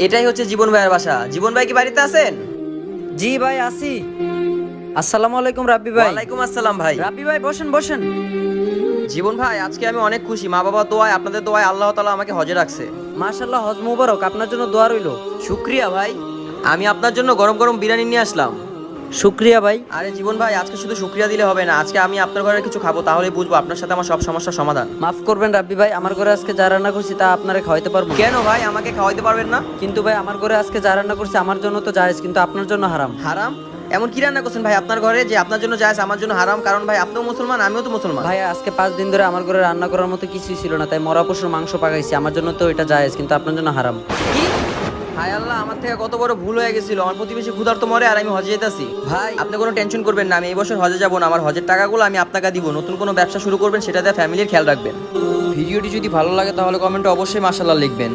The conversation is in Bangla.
এটাই হচ্ছে জীবন ভাইয়ের বাসা। জীবন ভাই কি বাড়িতে আছেন? জি ভাই আসি। আসসালামু আলাইকুম রাব্বি ভাই। ওয়ালাইকুম আসসালাম ভাই। রাব্বি ভাই বসেন বসেন। জীবন ভাই, আজকে আমি অনেক খুশি। মা বাবা দোয়ায়, আপনাদের দোয়ায় আল্লাহ তাআলা আমাকে হজে রাখছে। মাশাআল্লাহ, হজ মুবারক, আপনার জন্য দোয়া রইল। শুক্রিয়া ভাই। আমি আপনার জন্য গরম গরম বিরিয়ানি নিয়ে আসলাম। শুক্রিয়া ভাই। আরে জীবন ভাই, আজকে শুধু শুক্রিয়া দিলে হবে না, আজকে আমি আপনার ঘরে কিছু খাবো, তাহলেই বুঝবো আপনার সাথে আমার সব সমস্যার সমাধান। মাফ করবেন রাব্বি ভাই, আমার ঘরে আজকে যা রান্না করছি তা আপনারে খাওয়াইতে পারবো না। কেন ভাই, আমাকে খাওয়াইতে পারবেন না? কিন্তু ভাই আমার ঘরে আজকে যা রান্না করছি আমার জন্য তো জায়েজ, কিন্তু আপনার জন্য হারাম। হারাম? এমন কি রান্না করছেন ভাই আপনার ঘরে যে আপনার জন্য জায়েজ, আমার জন্য হারাম? কারণ ভাই আপনিও মুসলমান, আমিও তো মুসলমান। ভাই আজকে 5 দিন ধরে আমার ঘরে রান্না করার মতো কিছুই ছিল না, তাই মরা পশুর মাংস পাকাইছি। আমার জন্য তো এটা জায়েজ, কিন্তু আপনার জন্য হারাম। কি? হায় আল্লাহ, আমার থেকে কত বড় ভুল হয়ে গেছিল। আমার প্রতিবেশী ক্ষুধার্ত মরে আর আমি হজে যেতেছি। ভাই আপনি কোনো টেনশন করবেন না, আমি এই বছর হজে যাবো না। আমার হজের টাকাগুলো আমি আপনাকে দিব। নতুন কোনো ব্যবসা শুরু করবেন, সেটা দিয়ে ফ্যামিলির খেয়াল রাখবেন। ভিডিওটি যদি ভালো লাগে তাহলে কমেন্টে অবশ্যই মাশাআল্লাহ লিখবেন।